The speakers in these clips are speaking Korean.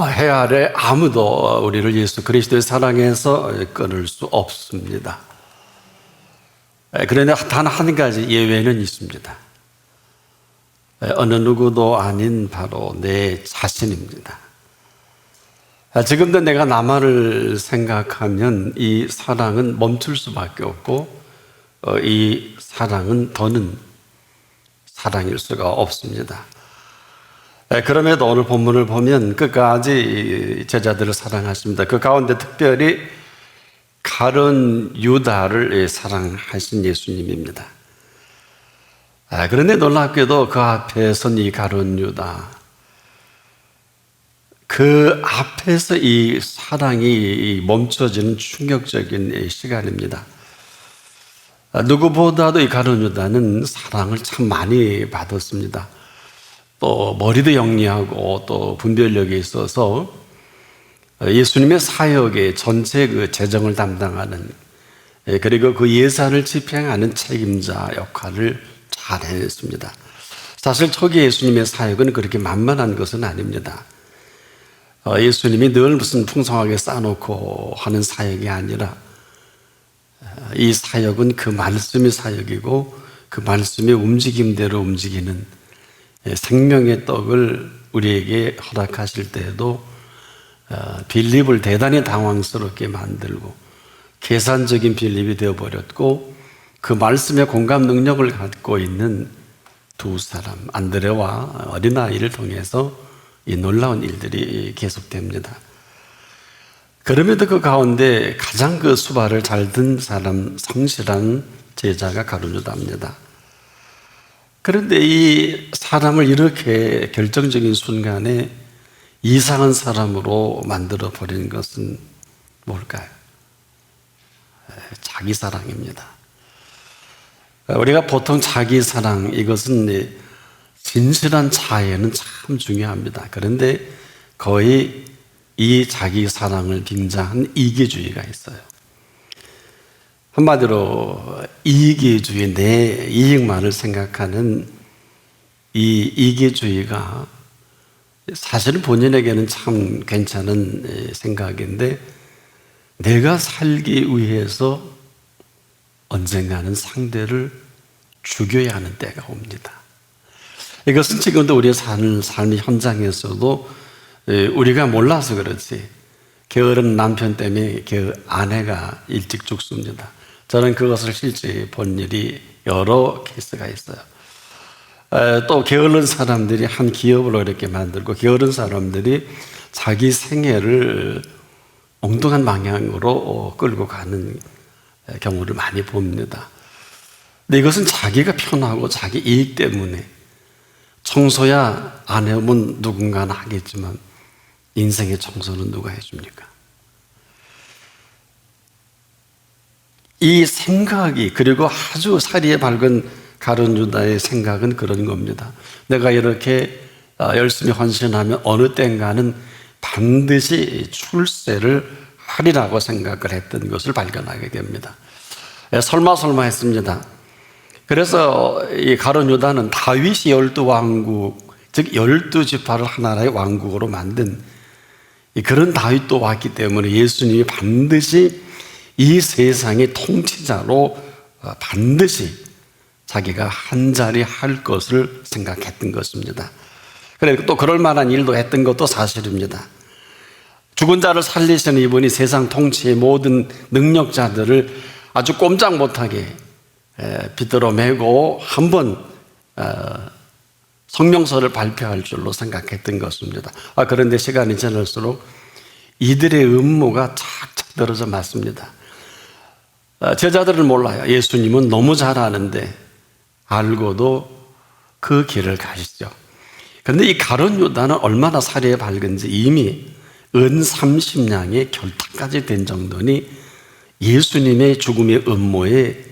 해 아래 아무도 우리를 예수 그리스도의 사랑에서 끊을 수 없습니다. 그런데 단 한 가지 예외는 있습니다. 어느 누구도 아닌 바로 내 자신입니다. 지금도 내가 나만을 생각하면 이 사랑은 멈출 수밖에 없고 이 사랑은 더는 사랑일 수가 없습니다. 그럼에도 오늘 본문을 보면 끝까지 제자들을 사랑하십니다. 그 가운데 특별히 가룟 유다를 사랑하신 예수님입니다. 그런데 놀랍게도 그 앞에 선 이 가룟 유다, 그 앞에서 이 사랑이 멈춰지는 충격적인 시간입니다. 누구보다도 이 가룟 유다는 사랑을 참 많이 받았습니다. 또 머리도 영리하고 또 분별력이 있어서 예수님의 사역의 전체 그 재정을 담당하는, 그리고 그 예산을 집행하는 책임자 역할을 잘 해냈습니다. 사실 초기 예수님의 사역은 그렇게 만만한 것은 아닙니다. 예수님이 늘 무슨 풍성하게 쌓아놓고 하는 사역이 아니라 이 사역은 그 말씀의 사역이고 그 말씀의 움직임대로 움직이는 생명의 떡을 우리에게 허락하실 때에도 빌립을 대단히 당황스럽게 만들고 계산적인 빌립이 되어버렸고, 그 말씀의 공감 능력을 갖고 있는 두 사람 안드레와 어린아이를 통해서 이 놀라운 일들이 계속됩니다. 그럼에도 그 가운데 가장 그 수발을 잘 든 사람, 성실한 제자가 가룟 유다입니다. 그런데 이 사람을 이렇게 결정적인 순간에 이상한 사람으로 만들어 버린 것은 뭘까요? 자기 사랑입니다. 우리가 보통 자기 사랑, 이것은 진실한 자아에는 참 중요합니다. 그런데 거의 이 자기 사랑을 빙자한 이기주의가 있어요. 한마디로 이기주의, 내 이익만을 생각하는 이 이기주의가 사실은 본인에게는 참 괜찮은 생각인데 내가 살기 위해서 언젠가는 상대를 죽여야 하는 때가 옵니다. 이것은 지금도 우리의 사는 삶의 현장에서도 우리가 몰라서 그렇지 게으른 남편 때문에 그 아내가 일찍 죽습니다. 저는 그것을 실제 본 일이 여러 케이스가 있어요. 또 게으른 사람들이 한 기업을 이렇게 만들고 게으른 사람들이 자기 생애를 엉뚱한 방향으로 끌고 가는 경우를 많이 봅니다. 근데 이것은 자기가 편하고 자기 이익 때문에, 청소야 안 해오면 누군가는 하겠지만 인생의 청소는 누가 해줍니까? 이 생각이, 그리고 아주 사리에 밝은 가룟 유다의 생각은 그런 겁니다. 내가 이렇게 열심히 헌신하면 어느 땐가는 반드시 출세를 하리라고 생각을 했던 것을 발견하게 됩니다. 설마 했습니다. 그래서 이 가룟 유다는 다윗이 12왕국, 즉 12지파를 하나의 왕국으로 만든 그런 다윗도 왔기 때문에 예수님이 반드시 이 세상의 통치자로 반드시 자기가 한 자리 할 것을 생각했던 것입니다. 그리고 또 그럴 만한 일도 했던 것도 사실입니다. 죽은 자를 살리시는 이분이 세상 통치의 모든 능력자들을 아주 꼼짝 못하게 빗들어 매고 한번 성명서를 발표할 줄로 생각했던 것입니다. 그런데 시간이 지날수록 이들의 음모가 착착 떨어져 맞습니다. 제자들은 몰라요. 예수님은 너무 잘 아는데 알고도 그 길을 가시죠. 그런데 이 가룟 유다는 얼마나 사리에 밝은지 이미 은 30냥의 결탁까지 된 정도니 예수님의 죽음의 음모에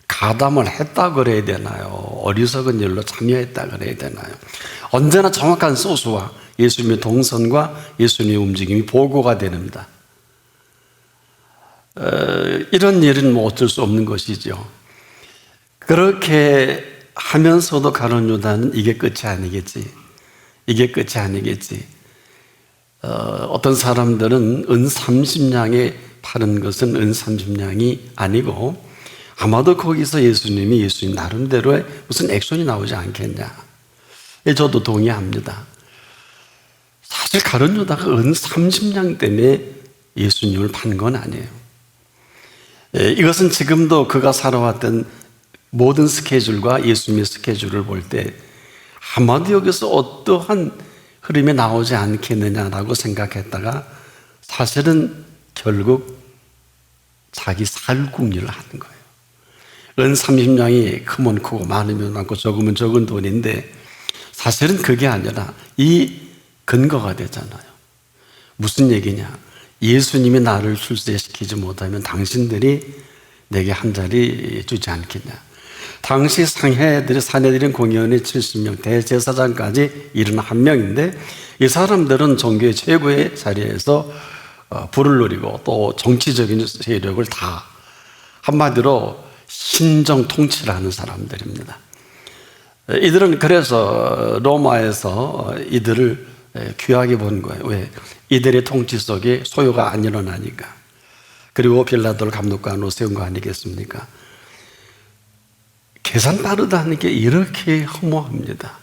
가담을 했다 그래야 되나요? 어리석은 일로 참여했다 그래야 되나요? 언제나 정확한 소스와 예수님의 동선과 예수님의 움직임이 보고가 됩니다. 이런 일은 어쩔 수 없는 것이죠. 그렇게 하면서도 가룟 유다는 이게 끝이 아니겠지, 이게 끝이 아니겠지, 어떤 사람들은 은 30냥에 파는 것은 은 30냥이 아니고 아마도 거기서 예수님 나름대로의 무슨 액션이 나오지 않겠냐. 저도 동의합니다. 사실 가룟 유다가 은 30냥 때문에 예수님을 판 건 아니에요. 이것은 지금도 그가 살아왔던 모든 스케줄과 예수님의 스케줄을 볼 때 아마도 여기서 어떠한 흐름이 나오지 않겠느냐라고 생각했다가 사실은 결국 자기 살궁리를 하는 거예요. 은 30냥이 크면 크고 많으면 많고 적으면 적은 돈인데 사실은 그게 아니라 이 근거가 되잖아요. 무슨 얘기냐? 예수님이 나를 출세시키지 못하면 당신들이 내게 한 자리 주지 않겠냐. 당시 사내들인 공의원이 70명, 대제사장까지 71명인데 이 사람들은 종교의 최고의 자리에서 부를 누리고 또 정치적인 세력을 다 한마디로 신정 통치를 하는 사람들입니다. 이들은 그래서 로마에서 이들을 귀하게 본 거예요. 왜? 이들의 통치 속에 소요가 안 일어나니까. 그리고 빌라도를 감독관으로 세운 거 아니겠습니까? 계산 빠르다는 게 이렇게 허무합니다.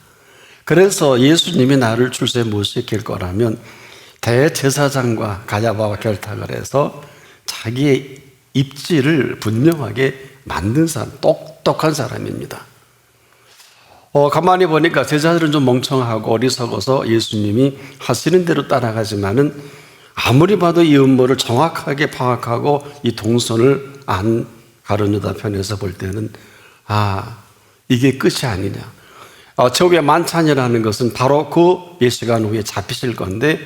그래서 예수님이 나를 출세 못 시킬 거라면 대제사장과 가야바와 결탁을 해서 자기의 입지를 분명하게 만든 사람, 똑똑한 사람입니다. 가만히 보니까 제자들은 좀 멍청하고 어리석어서 예수님이 하시는 대로 따라가지만은 아무리 봐도 이 음모를 정확하게 파악하고 이 동선을 안 가룟 유다 편에서 볼 때는 이게 끝이 아니냐. 저게 만찬이라는 것은 바로 그 몇 시간 후에 잡히실 건데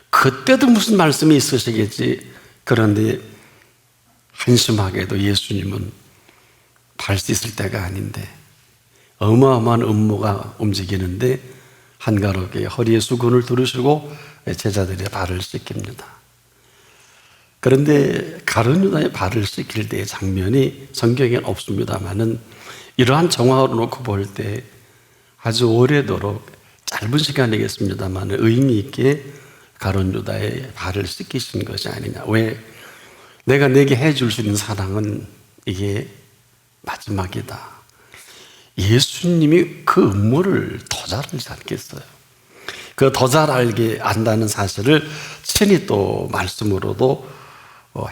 그때도 무슨 말씀이 있으시겠지. 그런데 한심하게도 예수님은 발 씻을 때가 아닌데 어마어마한 음모가 움직이는데 한가롭게 허리에 수건을 두르시고 제자들의 발을 씻깁니다. 그런데 가룟 유다의 발을 씻길 때의 장면이 성경에는 없습니다만은 이러한 정황으로 놓고 볼 때 아주 오래도록 짧은 시간이겠습니다만 의미 있게 가룟 유다의 발을 씻기신 것이 아니냐. 왜? 내가 내게 해줄 수 있는 사랑은 이게 마지막이다. 예수님이 그 음모를 더 잘 알지 않겠어요? 그 더 잘 알게 안다는 사실을 친히 또 말씀으로도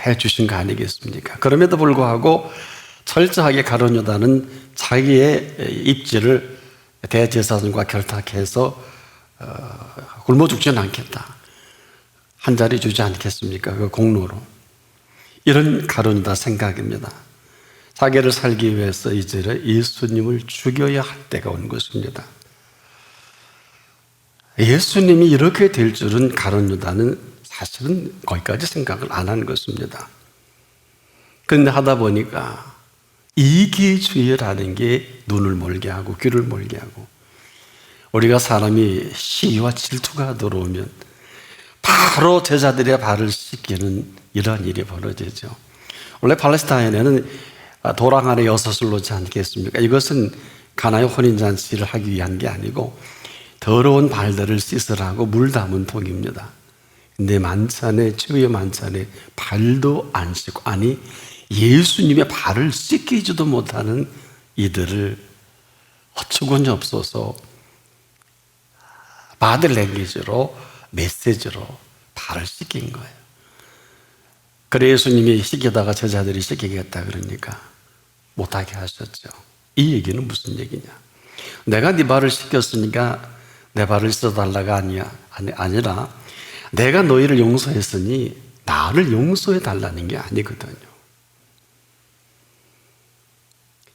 해주신 거 아니겠습니까? 그럼에도 불구하고 철저하게 가룟 유다는 자기의 입지를 대제사장과 결탁해서 굶어 죽지는 않겠다. 한 자리 주지 않겠습니까? 그 공로로. 이런 가룟 유다 생각입니다. 자기를 살기 위해서 이제 예수님을 죽여야 할 때가 온 것입니다. 예수님이 이렇게 될 줄은 가룟 유다는 사실은 거기까지 생각을 안 한 것입니다. 그런데 하다 보니까 이기주의라는 게 눈을 멀게 하고 귀를 멀게 하고 우리가 사람이 시기와 질투가 들어오면 바로 제자들의 발을 씻기는 이러한 일이 벌어지죠. 원래 팔레스타인에는 도랑 안에 6을 놓지 않겠습니까? 이것은 가나의 혼인잔치를 하기 위한 게 아니고 더러운 발들을 씻으라고 물 담은 통입니다. 근데 만찬에, 최후의 만찬에 발도 안 씻고, 아니 예수님의 발을 씻기지도 못하는 이들을 어처구니 없어서 바들랭귀지로 메시지로 발을 씻긴 거예요. 그래 예수님이 씻기다가 제자들이 씻기겠다 그러니까 못하게 하셨죠. 이 얘기는 무슨 얘기냐? 내가 네 발을 씻겼으니까 내 발을 씻어달라가 아니라 내가 너희를 용서했으니 나를 용서해 달라는 게 아니거든요.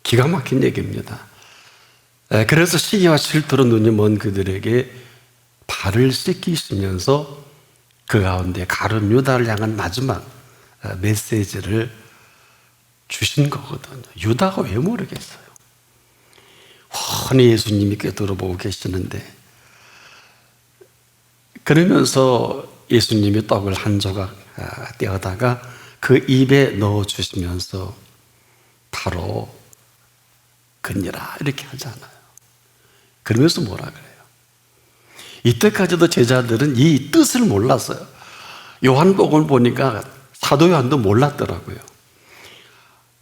기가 막힌 얘기입니다. 그래서 시기와 질투로 눈이 먼 그들에게 발을 씻기시면서 그 가운데 가룟 유다를 향한 마지막 메시지를 주신 거거든요. 유다가 왜 모르겠어요? 훤히 예수님이 꿰뚫어보고 계시는데 그러면서 예수님이 떡을 한 조각 떼어다가 그 입에 넣어주시면서 바로 그니라 이렇게 하잖아요. 그러면서 뭐라 그래요? 이때까지도 제자들은 이 뜻을 몰랐어요. 요한복음을 보니까 사도 요한도 몰랐더라고요.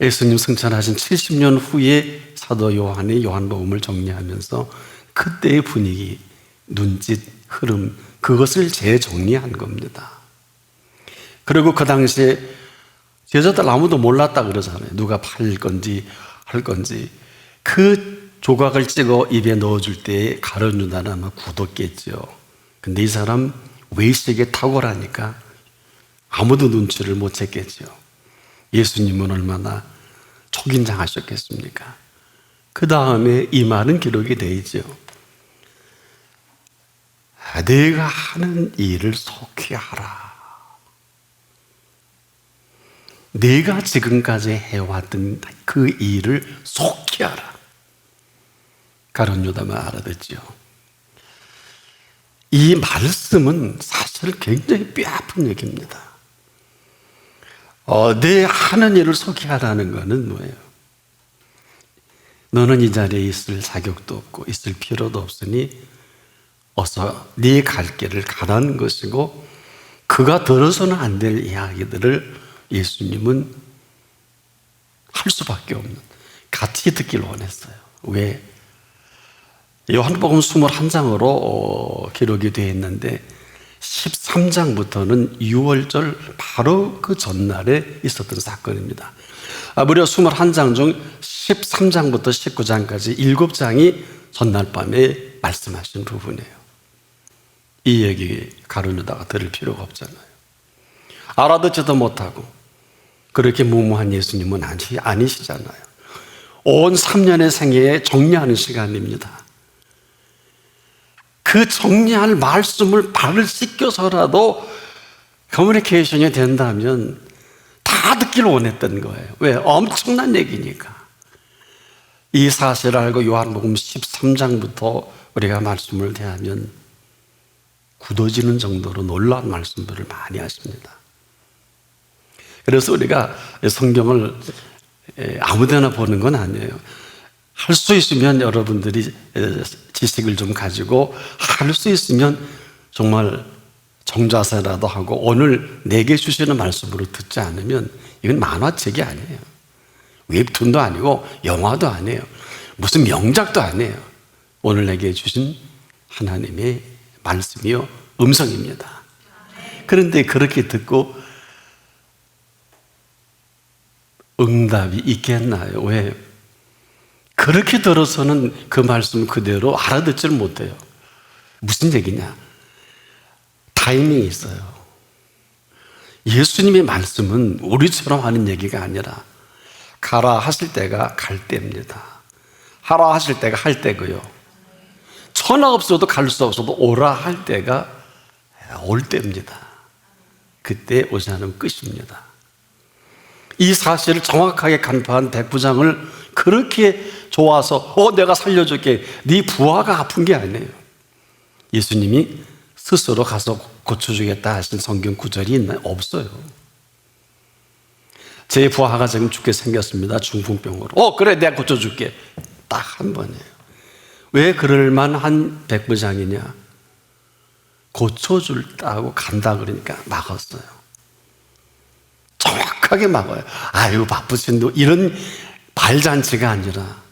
예수님 승천하신 70년 후에 사도 요한이 요한복음을 정리하면서 그때의 분위기, 눈짓, 흐름, 그것을 재정리한 겁니다. 그리고 그 당시에 제자들 아무도 몰랐다 그러잖아요. 누가 팔 건지 할 건지. 그 조각을 찍어 입에 넣어줄 때 가룟 유다는 아마 굳었겠죠. 근데 이 사람 외식에 탁월하니까 아무도 눈치를 못 챘겠죠. 예수님은 얼마나 초긴장하셨겠습니까? 그 다음에 이 말은 기록이 되어 있죠. 내가 하는 일을 속히 하라. 내가 지금까지 해왔던 그 일을 속히 하라. 가룟 유다만 알아듣죠. 이 말씀은 사실 굉장히 뼈아픈 얘기입니다. 내 하는 일을 속히 하라는 것은 뭐예요? 너는 이 자리에 있을 자격도 없고 있을 필요도 없으니 어서 네 갈 길을 가라는 것이고, 그가 들어서는 안 될 이야기들을 예수님은 할 수밖에 없는, 같이 듣기를 원했어요. 왜? 요한복음 21장으로 기록이 되어 있는데 13장부터는 6월절 바로 그 전날에 있었던 사건입니다. 무려 21장 중 13장부터 19장까지 7장이 전날 밤에 말씀하신 부분이에요. 이 얘기 가룟 유다가 들을 필요가 없잖아요. 알아듣지도 못하고 그렇게 무모한 예수님은 아니시잖아요. 온 3년의 생애에 정리하는 시간입니다. 그 정리할 말씀을 발을 씻겨서라도 커뮤니케이션이 된다면 다 듣기를 원했던 거예요. 왜? 엄청난 얘기니까. 이 사실을 알고 요한복음 13장부터 우리가 말씀을 대하면 굳어지는 정도로 놀라운 말씀들을 많이 하십니다. 그래서 우리가 성경을 아무데나 보는 건 아니에요. 할 수 있으면 여러분들이 지식을 좀 가지고 할 수 있으면 정말 정자세라도 하고 오늘 내게 주시는 말씀으로 듣지 않으면 이건 만화책이 아니에요. 웹툰도 아니고 영화도 아니에요. 무슨 명작도 아니에요. 오늘 내게 주신 하나님의 말씀이요 음성입니다. 그런데 그렇게 듣고 응답이 있겠나요? 왜? 그렇게 들어서는 그 말씀 그대로 알아듣지를 못해요. 무슨 얘기냐? 타이밍이 있어요. 예수님의 말씀은 우리처럼 하는 얘기가 아니라 가라 하실 때가 갈 때입니다. 하라 하실 때가 할 때고요. 천하 없어도 갈 수 없어도 오라 할 때가 올 때입니다. 그때 오지 않으면 끝입니다. 이 사실을 정확하게 간파한 백부장을 그렇게 좋아서 내가 살려줄게. 네 부하가 아픈 게 아니에요. 예수님이 스스로 가서 고쳐주겠다 하신 성경 구절이 있나요? 없어요. 제 부하가 지금 죽게 생겼습니다. 중풍병으로. 그래 내가 고쳐줄게. 딱 한 번이에요. 왜 그럴만한 백부장이냐? 고쳐줄다고 간다 그러니까 막았어요. 정확하게 막아요. 아유 바쁘신데 이런 발잔치가 아니라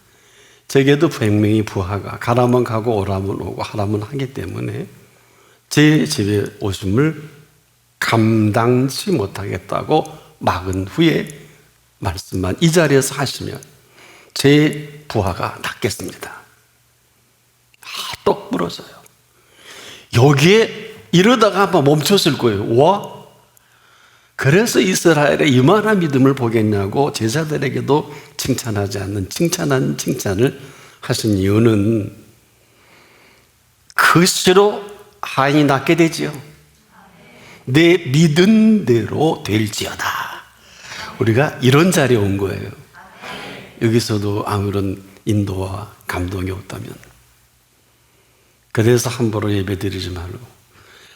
제게도 100명의 부하가 가라면 가고 오라면 오고 하라면 하기 때문에 제 집에 오심을 감당치 못하겠다고 막은 후에 말씀만 이 자리에서 하시면 제 부하가 낫겠습니다. 똑 부러져요. 여기에 이러다가 한번 멈췄을 거예요. 와? 그래서 이스라엘의 이만한 믿음을 보겠냐고 제자들에게도 칭찬하지 않는 칭찬한 칭찬을 하신 이유는 그 시로 하인이 낫게 되지요. 내 믿은 대로 될지어다. 우리가 이런 자리에 온 거예요. 여기서도 아무런 인도와 감동이 없다면. 그래서 함부로 예배드리지 말고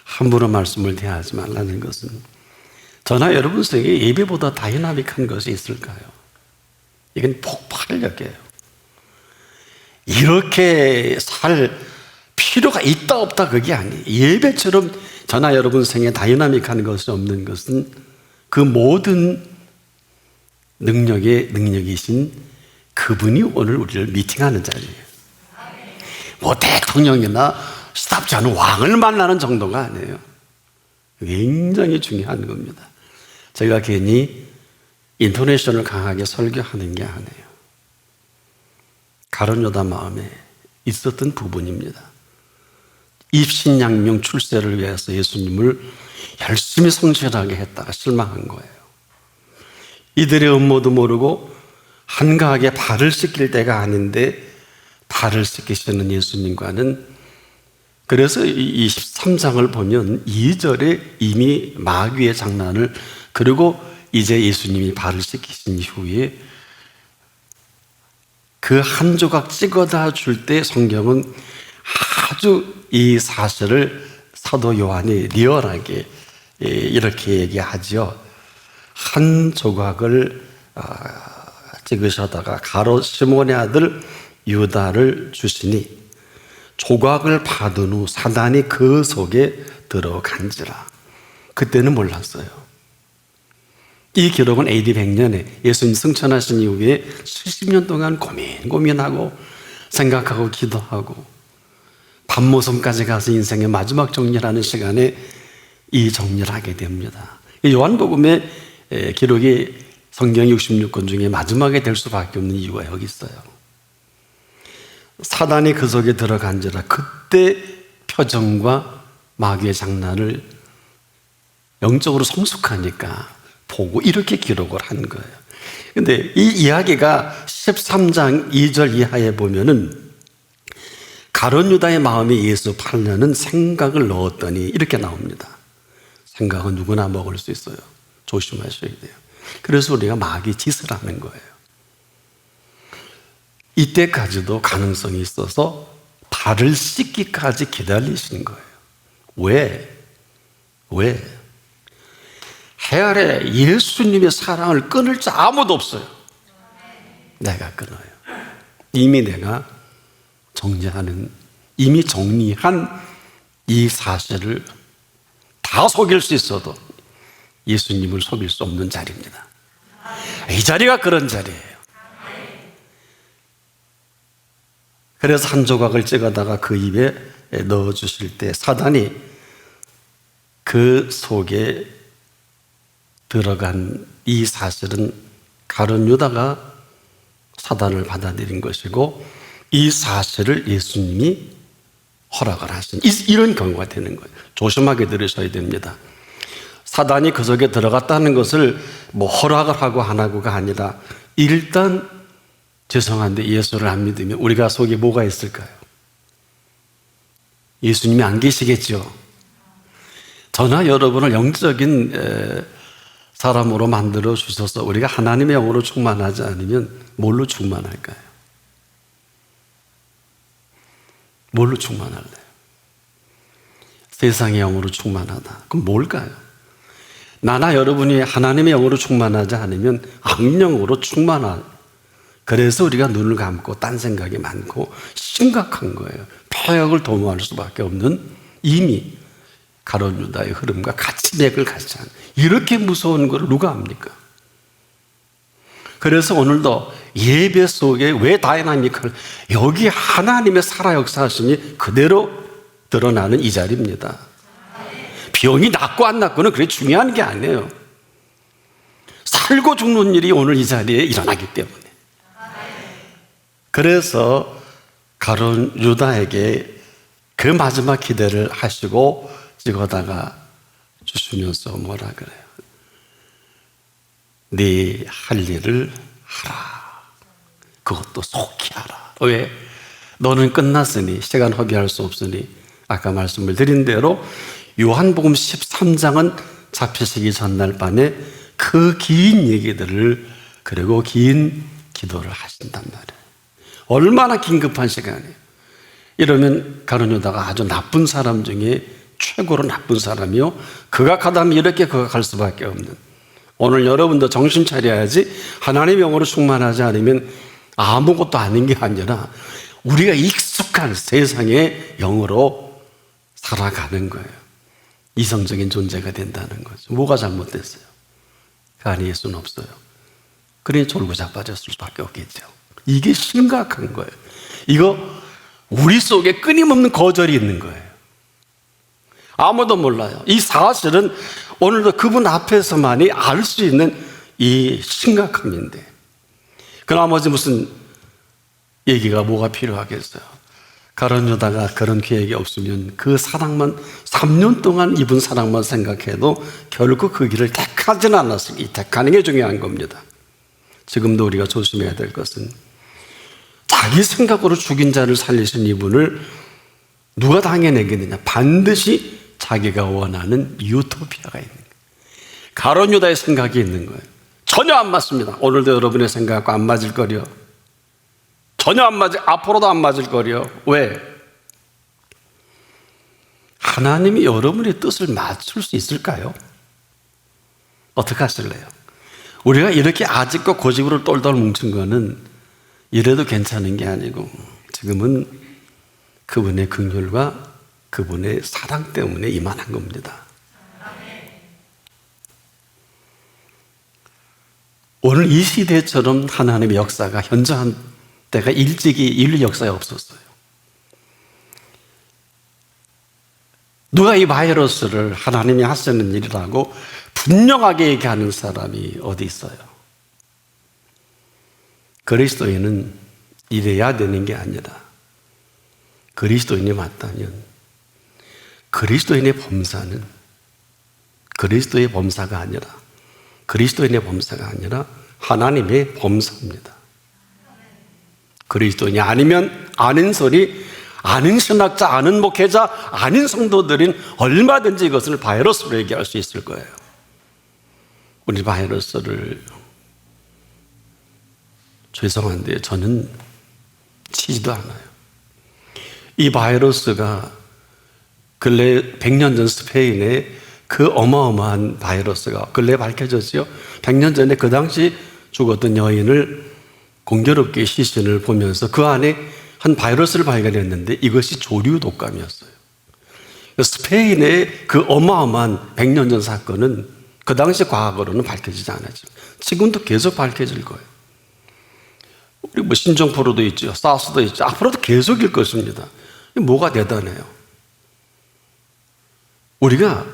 함부로 말씀을 대하지 말라는 것은 저나 여러분 속에 예배보다 다이나믹한 것이 있을까요? 이건 폭발력이에요. 이렇게 살 필요 필요가 있다 없다 그게 아니에요. 예배처럼 저나 여러분 생에 다이나믹한 것이 없는 것은 그 모든 능력이신 그분이 오늘 우리를 미팅하는 자리예요. 뭐 대통령이나 시답지 않은 왕을 만나는 정도가 아니에요. 굉장히 중요한 겁니다. 제가 괜히 인토네이션을 강하게 설교하는 게 아니에요. 가룟 유다 마음에 있었던 부분입니다. 입신양명 출세를 위해서 예수님을 열심히 성실하게 했다가 실망한 거예요. 이들의 음모도 모르고 한가하게 발을 씻길 때가 아닌데 발을 씻기시는 예수님과는, 그래서 이 23장을 보면 2절에 이미 마귀의 장난을, 그리고 이제 예수님이 발을 씻기신 이후에 그 한 조각 찍어다 줄 때 성경은 아주 이 사실을 사도 요한이 리얼하게 이렇게 얘기하죠. 한 조각을 찍으셔다가 가롯 시몬의 아들 유다를 주시니 조각을 받은 후 사단이 그 속에 들어간지라. 그때는 몰랐어요. 이 기록은 AD 100년에 예수님 승천하신 이후에 70년 동안 고민하고 생각하고 기도하고 밤모섬까지 가서 인생의 마지막 정리하는 시간에 이 정리를 하게 됩니다. 요한복음의 기록이 성경 66권 중에 마지막에 될 수밖에 없는 이유가 여기 있어요. 사단이 그 속에 들어간지라. 그때 표정과 마귀의 장난을 영적으로 성숙하니까 보고 이렇게 기록을 한 거예요. 근데 이 이야기가 13장 2절 이하에 보면은 가룟 유다의 마음에 예수 팔려는 생각을 넣었더니 이렇게 나옵니다. 생각은 누구나 먹을 수 있어요. 조심하셔야 돼요. 그래서 우리가 마귀 짓을 하는 거예요. 이때까지도 가능성이 있어서 발을 씻기까지 기다리시는 거예요. 왜? 해 아래 예수님의 사랑을 끊을 자 아무도 없어요. 내가 끊어요. 이미 내가 이미 정리한 이 사실을 다 속일 수 있어도 예수님을 속일 수 없는 자리입니다. 이 자리가 그런 자리예요. 그래서 한 조각을 찍어다가 그 입에 넣어주실 때 사단이 그 속에 들어간 이 사실은 가룟 유다가 사단을 받아들인 것이고, 이 사실을 예수님이 허락을 하신 이런 경우가 되는 거예요. 조심하게 들으셔야 됩니다. 사단이 그 속에 들어갔다는 것을 뭐 허락을 하고 안 하고가 아니라, 일단 죄송한데 예수를 안 믿으면 우리가 속에 뭐가 있을까요? 예수님이 안 계시겠죠. 저나 여러분을 영적인 사람으로 만들어 주셔서 우리가 하나님의 영으로 충만하지 않으면 뭘로 충만할까요? 뭘로 충만할래요? 세상의 영으로 충만하다. 그럼 뭘까요? 나나 여러분이 하나님의 영으로 충만하지 않으면 악령으로 충만한, 그래서 우리가 눈을 감고 딴 생각이 많고 심각한 거예요. 폐역을 도모할 수밖에 없는, 이미 가룟 유다의 흐름과 같이 맥을 같이 하는, 이렇게 무서운 걸 누가 압니까? 그래서 오늘도 예배 속에 왜 다이나믹한, 여기 하나님의 살아 역사하심이 그대로 드러나는 이 자리입니다. 병이 낫고 안 낫고는 그게 중요한 게 아니에요. 살고 죽는 일이 오늘 이 자리에 일어나기 때문에. 그래서 가룟 유다에게 그 마지막 기대를 하시고 찍어다가 주시면서 뭐라 그래요? 네 할 일을 하라. 그것도 속히 하라. 왜? 너는 끝났으니, 시간 허비할 수 없으니, 아까 말씀을 드린 대로 요한복음 13장은 잡히시기 전날 밤에 그 긴 얘기들을, 그리고 긴 기도를 하신단 말이에요. 얼마나 긴급한 시간이에요. 이러면 가룟 유다가 아주 나쁜 사람 중에 최고로 나쁜 사람이요, 극악하다면 이렇게 극악할 수밖에 없는, 오늘 여러분도 정신 차려야지. 하나님의 영으로 충만하지 않으면 아무것도 아닌 게 아니라 우리가 익숙한 세상의 영으로 살아가는 거예요. 이성적인 존재가 된다는 거죠. 뭐가 잘못됐어요? 그 안에 예수는 없어요. 그러니 졸고 자빠졌을 수밖에 없겠죠. 이게 심각한 거예요. 이거 우리 속에 끊임없는 거절이 있는 거예요. 아무도 몰라요. 이 사실은 오늘도 그분 앞에서만이 알 수 있는 이 심각함인데, 그 나머지 무슨 얘기가 뭐가 필요하겠어요? 가룟 유다가 그런 계획이 없으면 그 사랑만 3년 동안 입은 사랑만 생각해도 결국 그 길을 택하지는 않았을, 이 택하는 게 중요한 겁니다. 지금도 우리가 조심해야 될 것은 자기 생각으로 죽인 자를 살리신 이분을 누가 당해내겠느냐? 반드시 자기가 원하는 유토피아가 있는 거예요. 가룟 유다의 생각이 있는 거예요. 전혀 안 맞습니다. 오늘도 여러분의 생각과 안 맞을 거려. 전혀 안 맞을, 앞으로도 안 맞을 거려. 왜? 하나님이 여러분의 뜻을 맞출 수 있을까요? 어떻게 하실래요? 우리가 이렇게 아직도 고집으로 똘똘 뭉친 거는 이래도 괜찮은 게 아니고 지금은 그분의 긍휼과 그분의 사랑 때문에 이만한 겁니다. 오늘 이 시대처럼 하나님의 역사가 현저한 때가 일찍이 인류 역사에 없었어요. 누가 이 바이러스를 하나님이 하시는 일이라고 분명하게 얘기하는 사람이 어디 있어요? 그리스도인은 이래야 되는 게 아니라 그리스도인이 맞다면 그리스도인의 범사는 그리스도의 범사가 아니라 그리스도인의 범사가 아니라 하나님의 범사입니다. 그리스도인이 아니면 아는 소리, 아는 신학자, 아는 목회자, 아는 성도들은 얼마든지 이것을 바이러스로 얘기할 수 있을 거예요. 우리 바이러스를 죄송한데 저는 치지도 않아요. 이 바이러스가 근래 100년 전 스페인에 그 어마어마한 바이러스가 근래 밝혀졌죠. 100년 전에 그 당시 죽었던 여인을 공교롭게 시신을 보면서 그 안에 한 바이러스를 발견했는데 이것이 조류 독감이었어요. 스페인의 그 어마어마한 100년 전 사건은 그 당시 과학으로는 밝혀지지 않았죠. 지금도 계속 밝혀질 거예요. 우리 뭐 신종플루도 있죠. 사스도 있죠. 앞으로도 계속일 것입니다. 뭐가 대단해요? 우리가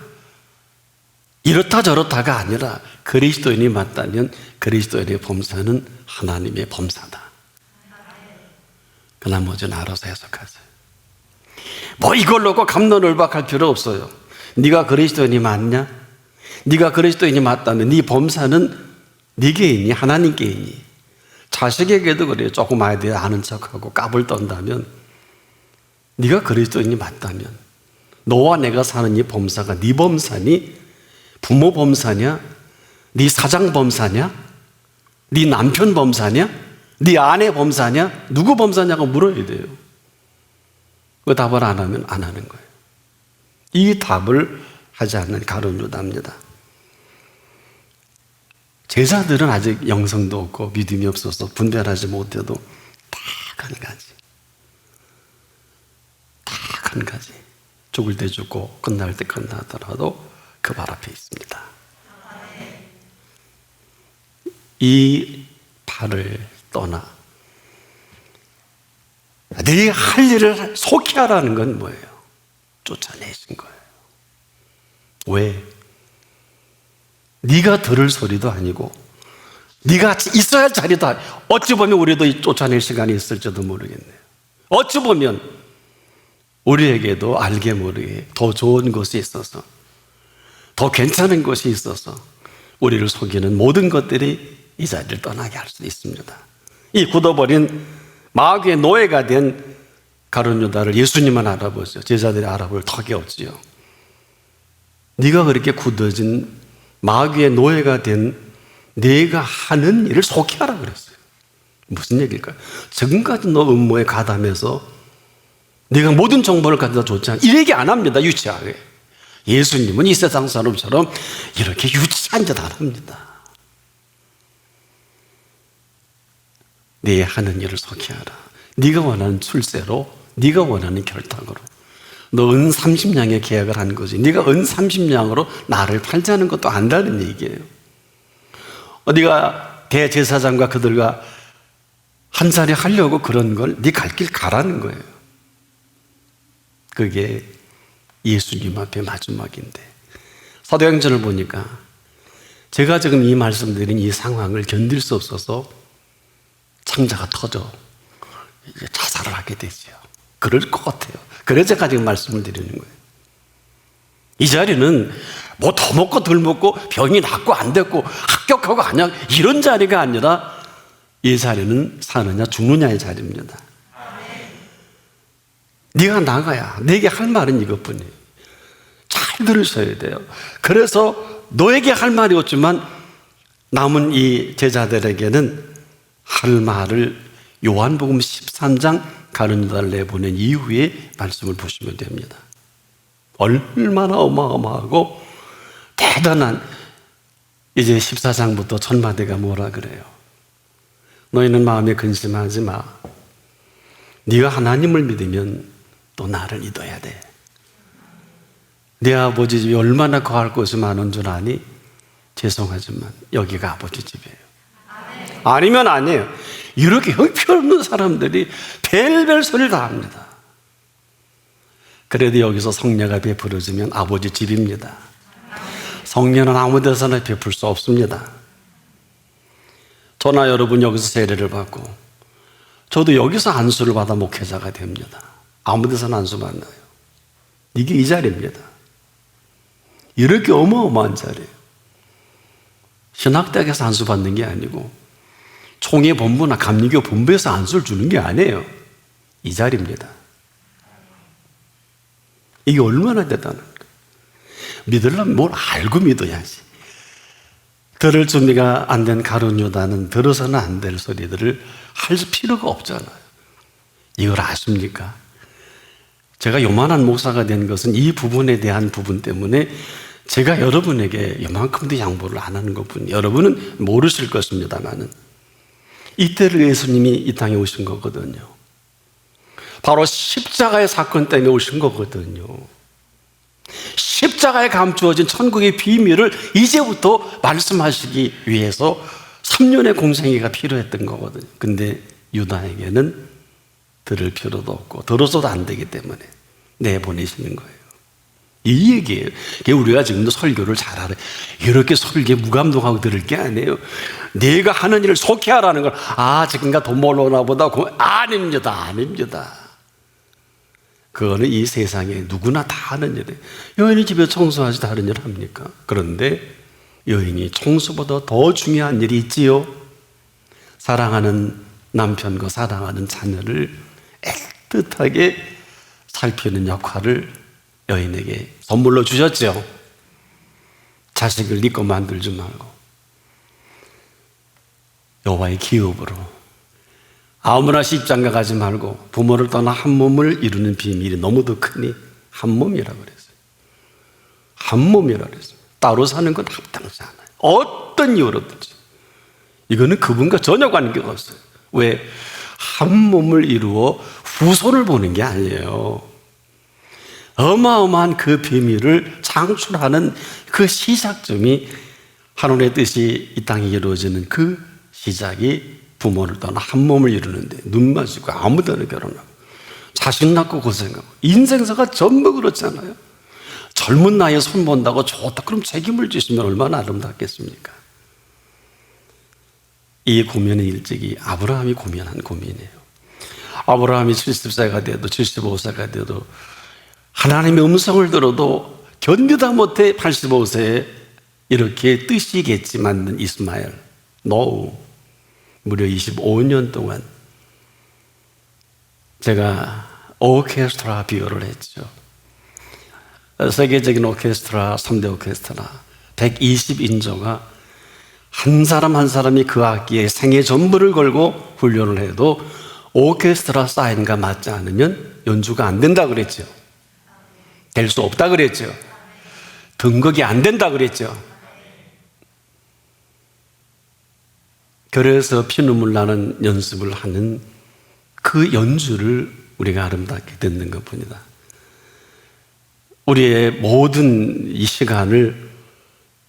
이렇다 저렇다가 아니라 그리스도인이 맞다면 그리스도인의 범사는 하나님의 범사다. 그 나머지는 알아서 해석하세요. 뭐 이걸 놓고 갑론을박할 필요 없어요. 네가 그리스도인이 맞냐? 네가 그리스도인이 맞다면 네 범사는 네게 있니? 하나님께 있니? 자식에게도 그래요. 조금 아에 대해 아는 척하고 까불 떤다면 네가 그리스도인이 맞다면 너와 내가 사는 이 범사가 네 범사니? 부모 범사냐? 네 사장 범사냐? 네 남편 범사냐? 네 아내 범사냐? 누구 범사냐고 물어야 돼요. 그 답을 안 하면 안 하는 거예요. 이 답을 하지 않는 가룟 유다입니다. 제자들은 아직 영성도 없고 믿음이 없어서 분별하지 못해도 딱 한 가지 죽을 때 죽고 끝날 때 끝나더라도 그 발 앞에 있습니다. 이 발을 떠나 네 할 일을 속히 하라는 건 뭐예요? 쫓아내신 거예요. 왜? 네가 들을 소리도 아니고 네가 있어야 할 자리도 아니고 어찌 보면 우리도 쫓아낼 시간이 있을지도 모르겠네요. 어찌 보면 우리에게도 알게 모르게 더 좋은 곳이 있어서 더 괜찮은 곳이 있어서 우리를 속이는 모든 것들이 이 자리를 떠나게 할 수도 있습니다. 이 굳어버린 마귀의 노예가 된 가룟 유다를 예수님은 알아보죠. 제자들이 알아볼 턱이 없지요. 네가 그렇게 굳어진 마귀의 노예가 된 네가 하는 일을 속히 하라 그랬어요. 무슨 얘기일까요? 지금까지 너 음모에 가담해서 네가 모든 정보를 가져다 줬지 않아? 이 얘기 안 합니다. 유치하게. 예수님은 이 세상 사람처럼 이렇게 유치한 짓 안 합니다. 네 하는 일을 속히 하라. 네가 원하는 출세로 네가 원하는 결탁으로. 너 은 30냥에 계약을 한 거지. 네가 은 30냥으로 나를 팔자는 것도 안다는 얘기예요. 네가 대제사장과 그들과 한 자리 하려고 그런 걸 네 갈 길 가라는 거예요. 그게 예수님 앞에 마지막인데, 사도행전을 보니까 제가 지금 이 말씀드린 이 상황을 견딜 수 없어서 창자가 터져 이제 자살을 하게 되죠. 그럴 것 같아요. 그래서 제가 지금 말씀을 드리는 거예요. 이 자리는 뭐 더 먹고 덜 먹고 병이 낫고 안 됐고 합격하고 아니야 이런 자리가 아니라, 이 자리는 사느냐 죽느냐의 자리입니다. 네가 나가야 내게 할 말은 이것뿐이에요. 잘 들으셔야 돼요. 그래서 너에게 할 말이 없지만 남은 이 제자들에게는 할 말을 요한복음 13장 가룟 유다를 내보낸 이후에 말씀을 보시면 됩니다. 얼마나 어마어마하고 대단한, 이제 14장부터 천마대가 뭐라 그래요? 너희는 마음에 근심하지 마. 네가 하나님을 믿으면 또 나를 믿어야 돼. 네 아버지 집이 얼마나 거할 곳이 많은 줄 아니? 죄송하지만 여기가 아버지 집이에요. 아니면 아니에요. 이렇게 형편없는 사람들이 별별 소리를 다 합니다. 그래도 여기서 성령가 베풀어지면 아버지 집입니다. 성령은 아무 데서나 베풀 수 없습니다. 저나 여러분 여기서 세례를 받고 저도 여기서 안수를 받아 목회자가 됩니다. 아무 데서나 안수 받나요? 이게 이 자리입니다. 이렇게 어마어마한 자리예요. 신학대학에서 안수 받는 게 아니고 총회 본부나 감리교 본부에서 안수를 주는 게 아니에요. 이 자리입니다. 이게 얼마나 대단한 거예요. 믿으려면 뭘 알고 믿어야지. 들을 준비가 안 된 가룟 유다는 들어서는 안 될 소리들을 할 필요가 없잖아요. 이걸 아십니까? 제가 요만한 목사가 된 것은 이 부분에 대한 부분 때문에 제가 여러분에게 요만큼도 양보를 안 하는 것뿐. 여러분은 모르실 것입니다만은 이때를 예수님이 이 땅에 오신 거거든요. 바로 십자가의 사건 때문에 오신 거거든요. 십자가에 감추어진 천국의 비밀을 이제부터 말씀하시기 위해서 3년의 공생애가 필요했던 거거든요. 근데 유다에게는 들을 필요도 없고 들어서도 안 되기 때문에 내보내시는 거예요. 이 얘기예요. 우리가 지금도 설교를 잘 알아요. 이렇게 설교에 무감동하고 들을 게 아니에요. 내가 하는 일을 속히 하라는 걸, 지금가 돈 벌러나 보다. 아닙니다. 그거는 이 세상에 누구나 다 하는 일이에요. 여인이 집에 청소하지 다른 일 합니까? 그런데 여인이 청소보다 더 중요한 일이 있지요. 사랑하는 남편과 사랑하는 자녀를 애틋하게 살피는 역할을 여인에게 선물로 주셨죠. 자식을 네 거 만들지 말고 여호와의 기업으로 아무나 십장가 가지 말고 부모를 떠나 한 몸을 이루는 비밀이 너무도 크니 한 몸이라고 그랬어요. 한 몸이라고 그랬어요. 따로 사는 건 합당치 않아요. 어떤 이유로든지. 이거는 그분과 전혀 관계가 없어요. 왜? 한 몸을 이루어 후손을 보는 게 아니에요. 어마어마한 그 비밀을 창출하는 그 시작점이, 하늘의 뜻이 이 땅에 이루어지는 그 시작이 부모를 떠나 한 몸을 이루는데, 눈 마주고 아무 데나 결혼하고 자식 낳고 고생하고 인생사가 전부 그렇잖아요. 젊은 나이에 손 본다고 좋다 그럼 책임을 지시면 얼마나 아름답겠습니까? 이 고민은 일찍이 아브라함이 고민한 고민이에요. 아브라함이 70세가 돼도 75세가 돼도 하나님의 음성을 들어도 견디다 못해 85세에 이렇게 뜻이 겠지 만든 이스마엘, 노우, 무려 25년 동안 제가 오케스트라 비교를 했죠. 세계적인 오케스트라, 3대 오케스트라 120인조가 한 사람 한 사람이 그 악기에 생애 전부를 걸고 훈련을 해도 오케스트라 사인과 맞지 않으면 연주가 안 된다 그랬죠. 될 수 없다 그랬죠. 등극이 안 된다 그랬죠. 그래서 피눈물 나는 연습을 하는 그 연주를 우리가 아름답게 듣는 것뿐이다. 우리의 모든 이 시간을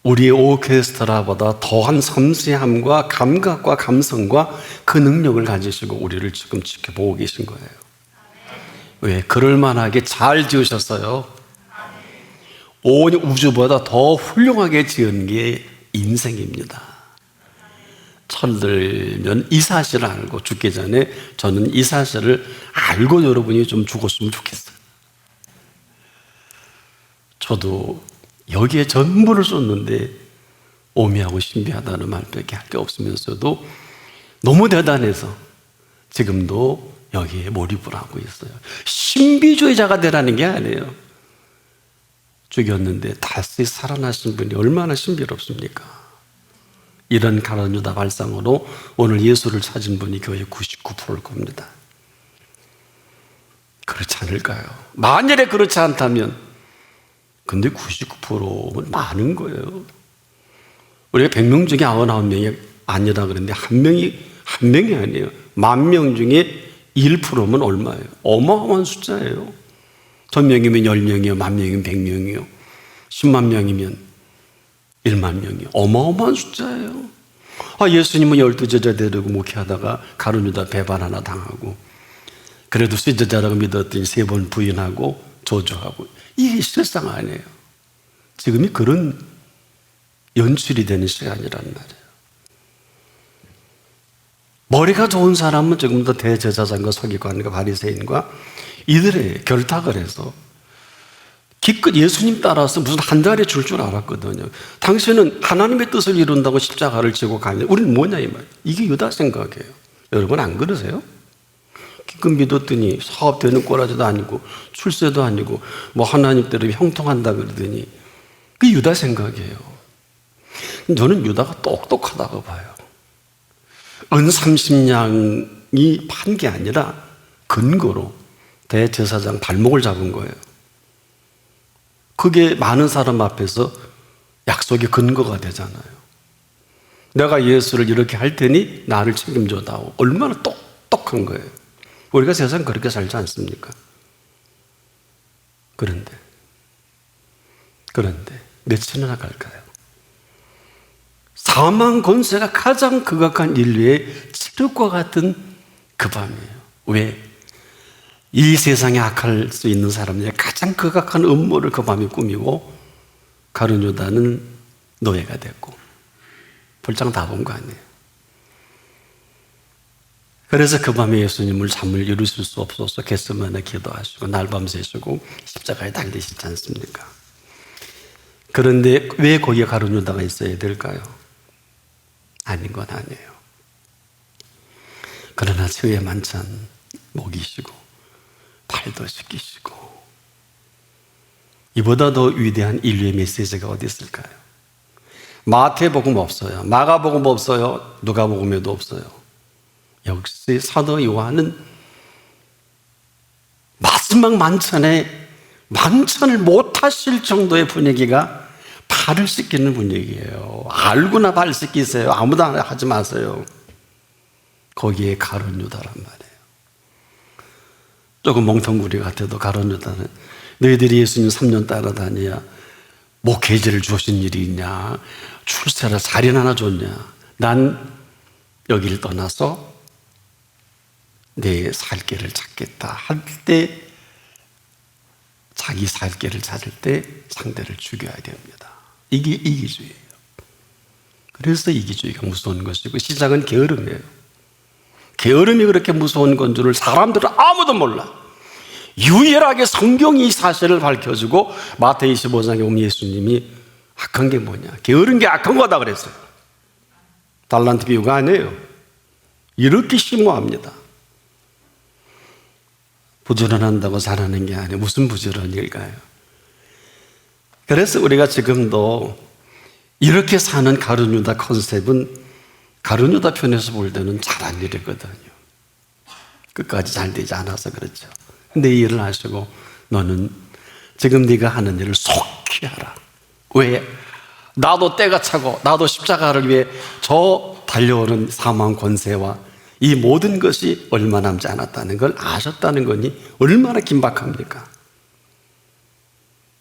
우리의 오케스트라보다 더한 섬세함과 감각과 감성과 그 능력을 가지시고 우리를 지금 지켜보고 계신 거예요. 왜? 그럴만하게 잘 지으셨어요. 온 우주보다 더 훌륭하게 지은 게 인생입니다. 철들면 이 사실을 알고 죽기 전에 저는 이 사실을 알고 여러분이 좀 죽었으면 좋겠어요. 저도 여기에 전부를 쏟는데 오묘하고 신비하다는 말밖에 할 게 없으면서도 너무 대단해서 지금도 여기에 몰입을 하고 있어요. 신비주의자가 되라는 게 아니에요. 죽였는데 다시 살아나신 분이 얼마나 신비롭습니까? 이런 가룟 유다 발상으로 오늘 예수를 찾은 분이 교회 99%일 겁니다. 그렇지 않을까요? 만일에 그렇지 않다면, 근데 99%는 많은 거예요. 우리가 100명 중에 99명이 아니라 그랬는데 한 명이 아니에요. 10,000명 중에 1%면 얼마예요? 어마어마한 숫자예요. 1,000명이면 10명이요, 10,000명이면 100명이요, 10만 명이면 1만 명이요. 어마어마한 숫자예요. 예수님은 12제자 데리고 목회하다가 가룟 유다 배반 하나 당하고, 그래도 수제자라고 믿었더니 3번 부인하고 저주하고, 이게 실상 아니에요. 지금이 그런 연출이 되는 시간이란 말이에요. 머리가 좋은 사람은 지금도 대제사장과 서기관과 바리새인과 이들의 결탁을 해서 기껏 예수님 따라서 무슨 한 달에 줄 알았거든요. 당신은 하나님의 뜻을 이룬다고 십자가를 지고 가는데 우리는 뭐냐 이 말이에요. 이게 유다 생각이에요. 여러분 안 그러세요? 기껏 믿었더니 사업 되는 꼬라지도 아니고 출세도 아니고 뭐 하나님 대로 형통한다 그러더니 그게 유다 생각이에요. 저는 유다가 똑똑하다고 봐요. 은 30냥이 판 게 아니라 근거로 대제사장 발목을 잡은 거예요. 그게 많은 사람 앞에서 약속의 근거가 되잖아요. 내가 예수를 이렇게 할 테니 나를 책임져다오. 얼마나 똑똑한 거예요. 우리가 세상 그렇게 살지 않습니까? 그런데 며칠이나 갈까요? 사망 권세가 가장 극악한 인류의 칠흑과 같은 그 밤이에요. 왜? 이 세상에 악할 수 있는 사람들이 가장 극악한 음모를 그 밤에 꾸미고 가룟 유다는 노예가 됐고 볼장 다 본 거 아니에요. 그래서 그 밤에 예수님을 잠을 이루실 수 없어서 겟세마네 기도하시고 날밤 새시고 십자가에 달리시지 않습니까? 그런데 왜 거기에 가룟 유다가 있어야 될까요? 아닌 건 아니에요. 그러나 저의 만찬 먹이시고 팔도 씻기시고 이보다 더 위대한 인류의 메시지가 어디 있을까요? 마태복음 없어요. 마가복음 없어요. 누가복음에도 없어요. 역시 사도 요한은 마지막 만찬을 못하실 정도의 분위기가 발을 씻기는 분위기예요. 알고나 발 씻기세요. 아무도 하지 마세요. 거기에 가룟 유다란 말이에요. 조금 멍텅구리 같아도 가룟 유다는 너희들이 예수님 3년 따라다녀야 목회지를 주신 일이 있냐, 출세를 자리는 하나 줬냐, 난 여기를 떠나서 내 살 길을 찾겠다 할 때, 자기 살 길을 찾을 때 상대를 죽여야 됩니다. 이게 이기주의예요. 그래서 이기주의가 무서운 것이고 시작은 게으름이에요. 게으름이 그렇게 무서운 건 줄을 사람들은 아무도 몰라. 유일하게 성경이 이 사실을 밝혀주고 마태복음 25장에 보면 예수님이 악한 게 뭐냐, 게으른 게 악한 거다 그랬어요. 달란트 비유가 아니에요. 이렇게 심오합니다. 부지런한다고 잘하는 게 아니에요. 무슨 부지런일까요? 그래서 우리가 지금도 이렇게 사는 가룟 유다 컨셉은 가룟 유다 편에서 볼 때는 잘한 일이거든요. 끝까지 잘 되지 않아서 그렇죠. 근데 이 일을 하시고 너는 지금 네가 하는 일을 속히 하라. 왜? 나도 때가 차고 나도 십자가를 위해 저 달려오는 사망 권세와 이 모든 것이 얼마 남지 않았다는 걸 아셨다는 거니 얼마나 긴박합니까?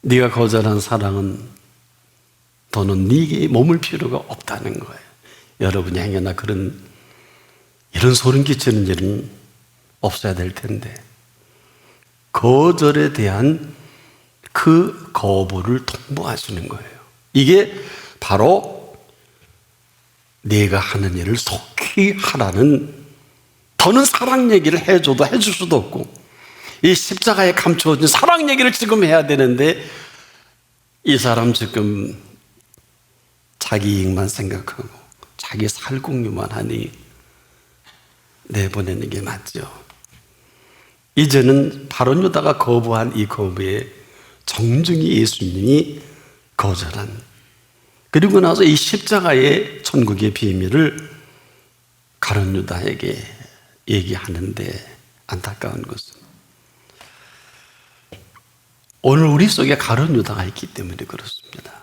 네가 거절한 사랑은 더는 네게 머물 필요가 없다는 거예요. 여러분이 행여나 이런 소름 끼치는 일은 없어야 될 텐데, 거절에 대한 그 거부를 통보하시는 거예요. 이게 바로 내가 하는 일을 속히 하라는, 더는 사랑 얘기를 해줘도 해줄 수도 없고, 이 십자가에 감추어진 사랑 얘기를 지금 해야 되는데, 이 사람 지금 자기 이익만 생각하고 자기 살궁류만 하니 내보내는 게 맞죠. 이제는 바로 유다가 거부한 이 거부에 정중히 예수님이 거절한, 그리고 나서 이 십자가의 천국의 비밀을 가룟 유다에게 얘기하는데, 안타까운 것은 오늘 우리 속에 가룟 유다가 있기 때문에 그렇습니다.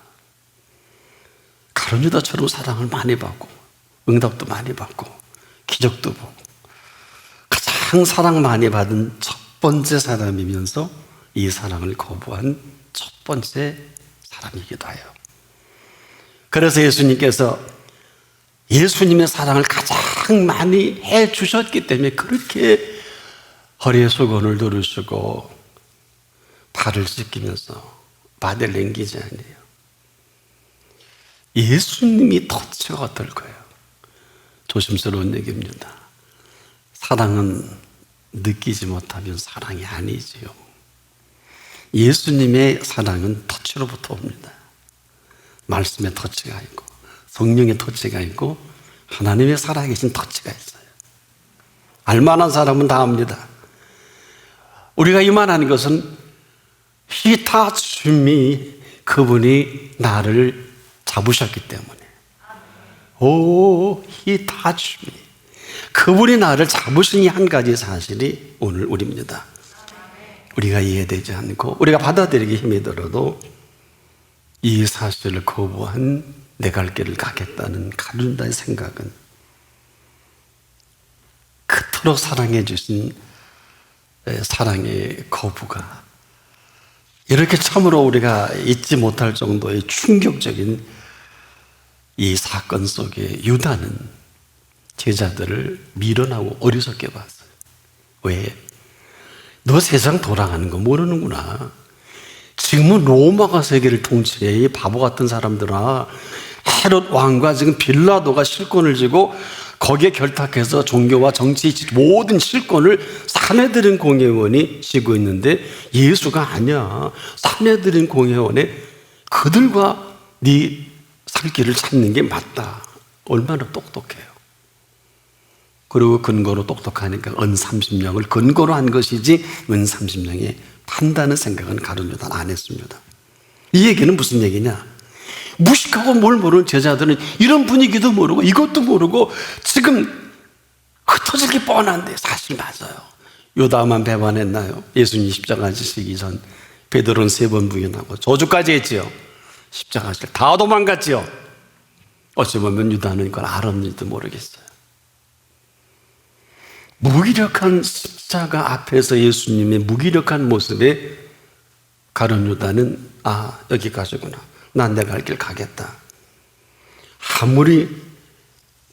가룟 유다처럼 사랑을 많이 받고 응답도 많이 받고 기적도 보고 가장 사랑 많이 받은 첫 번째 사람이면서 이 사랑을 거부한 첫 번째 사람이기도 해요. 그래서 예수님께서 예수님의 사랑을 가장 많이 해 주셨기 때문에 그렇게 허리에 수건을 두르시고 발을 씻기면서 바디를 남기지 않아요. 예수님이 터치가 어떨 거예요? 조심스러운 얘기입니다. 사랑은 느끼지 못하면 사랑이 아니지요. 예수님의 사랑은 터치로부터 옵니다. 말씀의 터치가 있고 성령의 터치가 있고 하나님의 살아계신 터치가 있어요. 알만한 사람은 다 압니다. 우리가 이만한 것은 He touched me, 그분이 나를 잡으셨기 때문에. 오, He touched me, 그분이 나를 잡으신 이 한 가지 사실이 오늘 우리입니다. 우리가 이해되지 않고 우리가 받아들이기 힘이 들어도 이 사실을 거부한 내 갈 길을 가겠다는 가룟유다의 생각은 그토록 사랑해 주신 사랑의 거부가 이렇게 참으로 우리가 잊지 못할 정도의 충격적인 이 사건 속에 유다는 제자들을 미련하고 어리석게 봤어요. 왜? 너 세상 돌아가는 거 모르는구나. 지금은 로마가 세계를 통치해. 이 바보 같은 사람들아, 헤롯 왕과 지금 빌라도가 실권을 쥐고 거기에 결탁해서 종교와 정치 모든 실권을 사내들인 공회원이 쥐고 있는데 예수가 아니야. 사내들인 공회원에 그들과 네 살 길을 찾는 게 맞다. 얼마나 똑똑해요. 그리고 근거로 똑똑하니까 은 30냥을 근거로 한 것이지 은 30냥에 판다는 생각은 가룟 유다는 안 했습니다. 이 얘기는 무슨 얘기냐? 무식하고 뭘 모르는 제자들은 이런 분위기도 모르고 이것도 모르고 지금 흩어질 게 뻔한데 사실 맞아요. 요다만 배반했나요? 예수님 십자가 지시기 전 베드로는 3번 부인하고 저주까지 했지요. 십자가 지시고 다 도망갔지요. 어찌 보면 유다는 이걸 알았는지도 모르겠어요. 무기력한 십자가 앞에서 예수님의 무기력한 모습에 가룟 유다는 아, 여기까지구나. 난 내 갈 길 가겠다. 아무리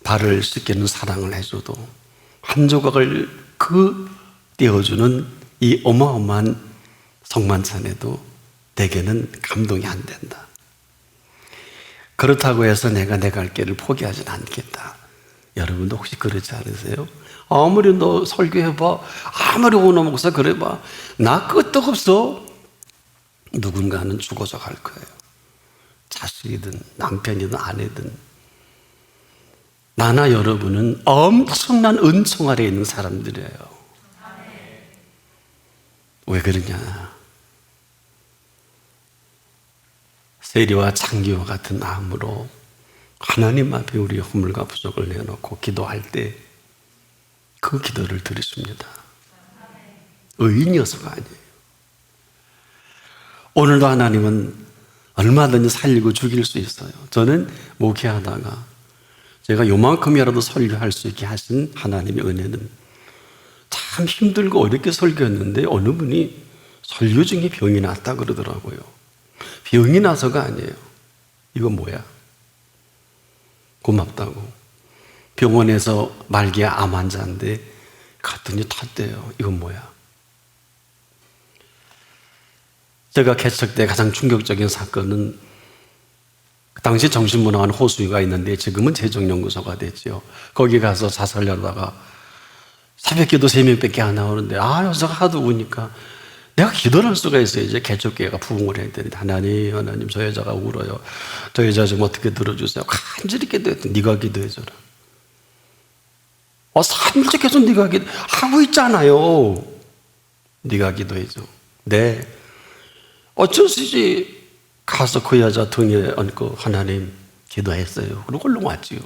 발을 씻기는 사랑을 해줘도 한 조각을 떼어주는 이 어마어마한 성만찬에도 내게는 감동이 안 된다. 그렇다고 해서 내가 내 갈 길을 포기하진 않겠다. 여러분도 혹시 그렇지 않으세요? 아무리 너 설교해봐, 아무리 오너 목사 그래봐, 나 끄떡없어. 누군가는 죽어서 갈 거예요. 자식이든 남편이든 아내든. 나나 여러분은 엄청난 은총 아래에 있는 사람들이에요. 왜 그러냐? 세리와 창기와 같은 마음으로 하나님 앞에 우리의 허물과 부족을 내놓고 기도할 때 그 기도를 들으십니다. 의인이어서가 아니에요. 오늘도 하나님은 얼마든지 살리고 죽일 수 있어요. 저는 목회하다가 제가 요만큼이라도 설교할 수 있게 하신 하나님의 은혜는 참 힘들고 어렵게 설교했는데 어느 분이 설교 중에 병이 났다 그러더라고요. 병이 나서가 아니에요. 이거 뭐야? 고맙다고. 병원에서 말기에 암 환자인데 갔더니 탔대요. 이건 뭐야? 제가 개척 때 가장 충격적인 사건은 당시 정신문화원 호수가 있는데 지금은 재정연구소가 됐죠. 거기 가서 자살하다가 새벽기도 3명밖에 안 나오는데 여자가 하도 우니까 내가 기도를 할 수가 있어요. 이제 개척교회가 부흥을 했더니 하나님 저 여자가 울어요. 저 여자 좀 어떻게 들어주세요. 간절히 기도했더니 네가 기도해줘라. 3일째 계속 네가 기도하고 있잖아요. 네가 기도해줘. 네. 어쩔 수 없이 가서 그 여자 등에 얹고 하나님 기도했어요. 그리고 얼른 왔지요.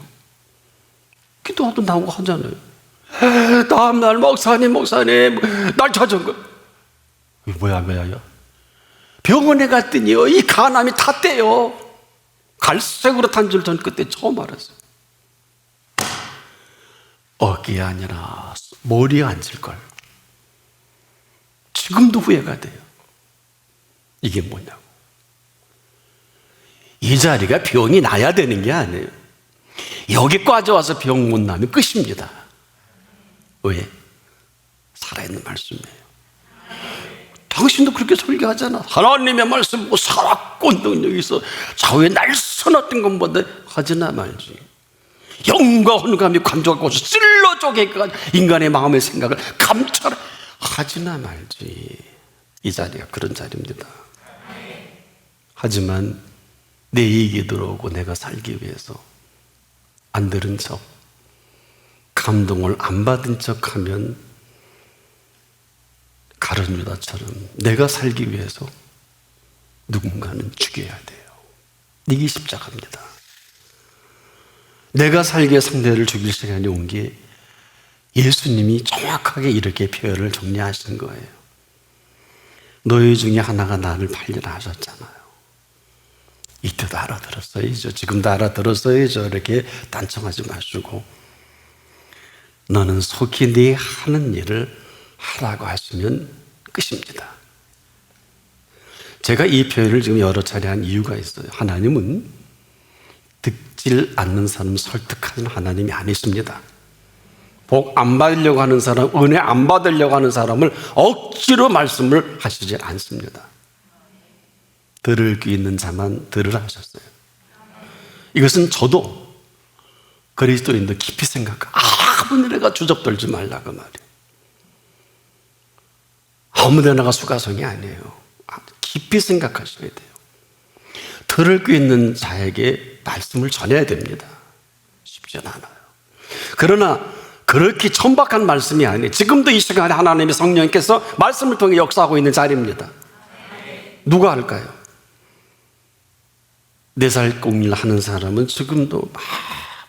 기도하도 나오고 하잖아요. 다음날 목사님 날 찾은 거 뭐야 병원에 갔더니요 이 간암이 탔대요. 갈색으로 탄 줄 전 그때 처음 알았어요. 어깨에 아니라 머리에 앉을걸. 지금도 후회가 돼요. 이게 뭐냐고. 이 자리가 병이 나야 되는 게 아니에요. 여기까지 와서 병 못 나면 끝입니다. 왜? 살아있는 말씀이에요. 당신도 그렇게 설교하잖아. 하나님의 말씀 살았고 능력이 있어 좌우에 날선 것보다 하지나 말지. 영과 혼감이 관조하고 찔러 쪼개가 인간의 마음의 생각을 감찰 하지나 말지. 이 자리가 그런 자리입니다. 하지만 내 얘기 들어오고 내가 살기 위해서 안 들은 척, 감동을 안 받은 척하면 가룟 유다처럼 내가 살기 위해서 누군가는 죽여야 돼요. 이게 십자가입니다. 내가 살기에 상대를 죽일 시간이 온 게 예수님이 정확하게 이렇게 표현을 정리하신 거예요. 너희 중에 하나가 나를 팔리라 하셨잖아요. 이때도 알아들었어야죠. 지금도 알아들었어야죠. 이렇게 단정하지 마시고 너는 속히 네 하는 일을 하라고 하시면 끝입니다. 제가 이 표현을 지금 여러 차례 한 이유가 있어요. 하나님은 듣질 않는 사람 설득하는 하나님이 아니십니다. 복 안 받으려고 하는 사람, 은혜 안 받으려고 하는 사람을 억지로 말씀을 하시지 않습니다. 들을 귀 있는 자만 들으라 하셨어요. 이것은 저도 그리스도인도 깊이 생각하고 아무데나 주접들지 말라고 말이에요. 아무데나가 수가성이 아니에요. 깊이 생각하셔야 돼요. 들을 귀 있는 자에게 말씀을 전해야 됩니다. 쉽지 않아요. 그러나 그렇게 천박한 말씀이 아니에요. 지금도 이 시간에 하나님의 성령께서 말씀을 통해 역사하고 있는 자리입니다. 누가 할까요? 4살 공일 하는 사람은 지금도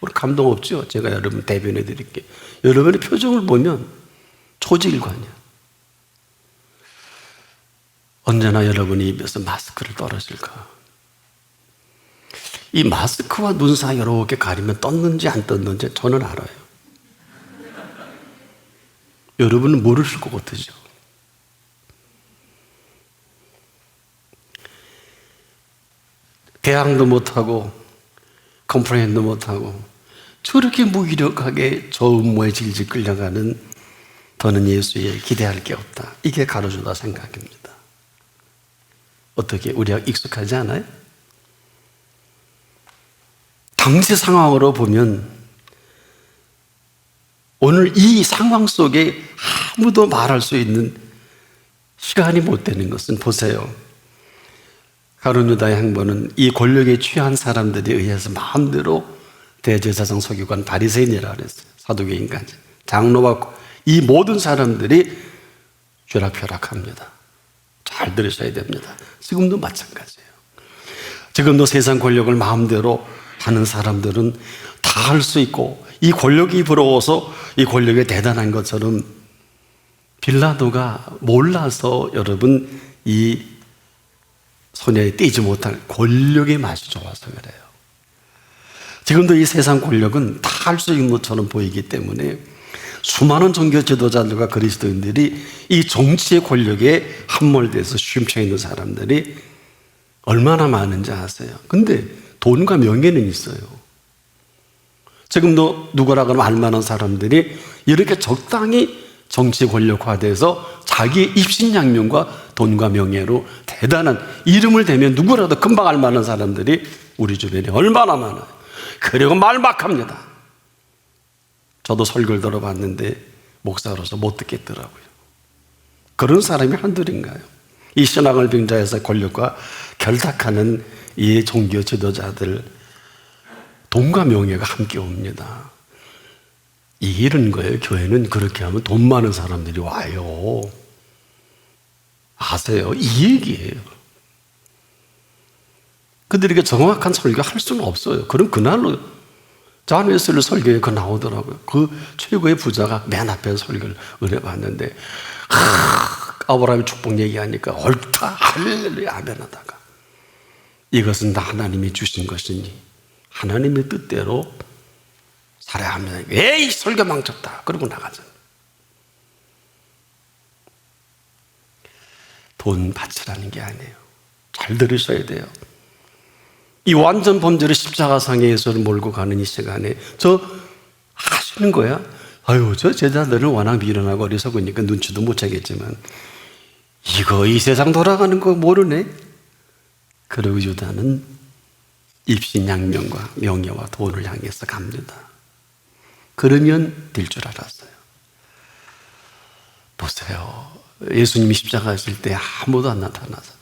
우리 감동 없죠? 제가 여러분 대변해 드릴게요. 여러분의 표정을 보면 초지일관이야. 언제나 여러분의 입에서 마스크를 떨어질까? 이 마스크와 눈 사이 이렇게 가리면 떴는지 안 떴는지 저는 알아요. 여러분은 모르실 것 같으죠? 대항도 못하고 컴플레인도 못하고 저렇게 무기력하게 저 음모에 질질 끌려가는 더는 예수에 기대할 게 없다. 이게 가로주다 생각입니다. 어떻게 우리가 익숙하지 않아요? 당시 상황으로 보면 오늘 이 상황 속에 아무도 말할 수 있는 시간이 못 되는 것은 보세요. 가룟 유다의 행보는 이 권력에 취한 사람들에 의해서 마음대로 대제사장 서기관 바리새인이라 그랬어요. 사두개인까지 장로와 이 모든 사람들이 쥐락펴락합니다. 잘 들으셔야 됩니다. 지금도 마찬가지예요. 지금도 세상 권력을 마음대로 하는 사람들은 다 할 수 있고 이 권력이 부러워서 이 권력이 대단한 것처럼 빌라도가 몰라서 여러분 이 손에 띄지 못할 권력의 맛이 좋아서 그래요. 지금도 이 세상 권력은 다 할 수 있는 것처럼 보이기 때문에 수많은 종교 지도자들과 그리스도인들이 이 정치의 권력에 함몰돼서 쉼쳐 있는 사람들이 얼마나 많은지 아세요? 근데 돈과 명예는 있어요. 지금도 누구라 그러면 알만한 사람들이 이렇게 적당히 정치 권력화돼서 자기의 입신양명과 돈과 명예로 대단한 이름을 대면 누구라도 금방 알만한 사람들이 우리 주변에 얼마나 많아요. 그리고 말막합니다. 저도 설교를 들어봤는데 목사로서 못 듣겠더라고요. 그런 사람이 한둘인가요? 이 신앙을 빙자해서 권력과 결탁하는 이 종교 지도자들, 돈과 명예가 함께 옵니다. 이런 거예요. 교회는 그렇게 하면 돈 많은 사람들이 와요. 아세요? 이 얘기예요. 그들에게 정확한 설교할 수는 없어요. 그럼 그날로 존 웨슬리 설교에 그 나오더라고요. 그 최고의 부자가 맨 앞에 설교를 은혜받는데 아브라함의 축복 얘기하니까 옳다 할렐루야 아멘하다가 이것은 다 하나님이 주신 것이니 하나님의 뜻대로 살아야 합니다. 에이 설교 망쳤다. 그러고 나가잖아요. 돈 바치라는 게 아니에요. 잘 들으셔야 돼요. 이 완전 범죄를 십자가상에 예수를 몰고 가는 이 시간에 저 하시는 거야? 아유, 저 제자들은 워낙 미련하고 어리석으니까 눈치도 못 채겠지만 이거 이 세상 돌아가는 거 모르네. 그리고 유다는 입신양명과 명예와 돈을 향해서 갑니다. 그러면 될 줄 알았어요. 보세요. 예수님이 십자가 하실 때 아무도 안 나타나서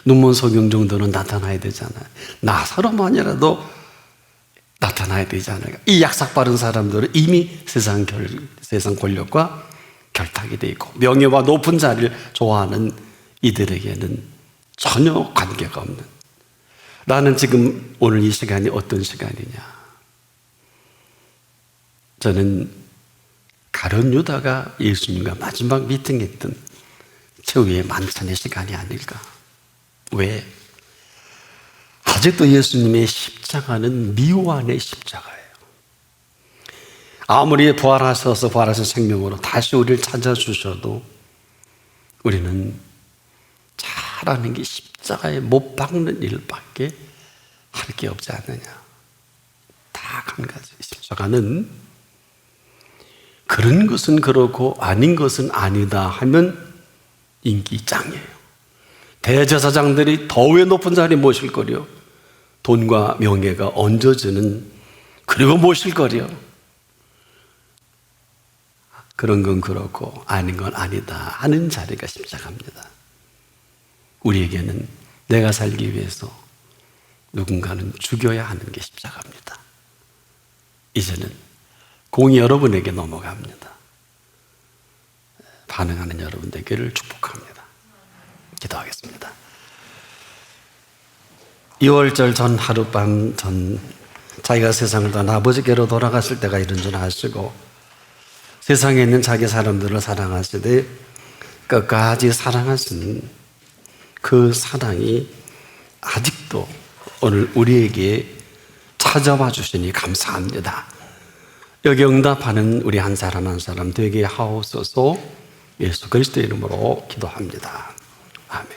눈먼 소경 정도는 나타나야 되잖아요. 나사로만이라도 나타나야 되잖아요. 이 약삭 빠른 사람들은 이미 세상 권력과 결탁이 되어 있고 명예와 높은 자리를 좋아하는 이들에게는 전혀 관계가 없는, 나는 지금 오늘 이 시간이 어떤 시간이냐, 저는 가룟 유다가 예수님과 마지막 미팅했던 최후의 만찬의 시간이 아닐까. 왜? 아직도 예수님의 십자가는 미완의 십자가예요. 아무리 부활하셔서 부활하신 생명으로 다시 우리를 찾아주셔도 우리는 잘하는 게 십자가에 못 박는 일밖에 할 게 없지 않느냐. 다 한 가지. 십자가는 그런 것은 그렇고 아닌 것은 아니다 하면 인기 짱이에요. 대제사장들이 더 왜 높은 자리에 모실 거려? 돈과 명예가 얹어지는, 그리고 모실 거려. 그런 건 그렇고 아닌 건 아니다 하는 자리가 십자가입니다. 우리에게는 내가 살기 위해서 누군가는 죽여야 하는 게 십자가입니다. 이제는 공이 여러분에게 넘어갑니다. 반응하는 여러분 되기를 축복합니다. 기도하겠습니다. 2월절 전 하룻밤 전 자기가 세상을 떠나 아버지께로 돌아갔을 때가 이런 줄 아시고 세상에 있는 자기 사람들을 사랑하시되 끝까지 사랑하신 그 사랑이 아직도 오늘 우리에게 찾아와 주시니 감사합니다. 여기 응답하는 우리 한 사람 한 사람 되게 하옵소서. 예수 그리스도의 이름으로 기도합니다. 아멘.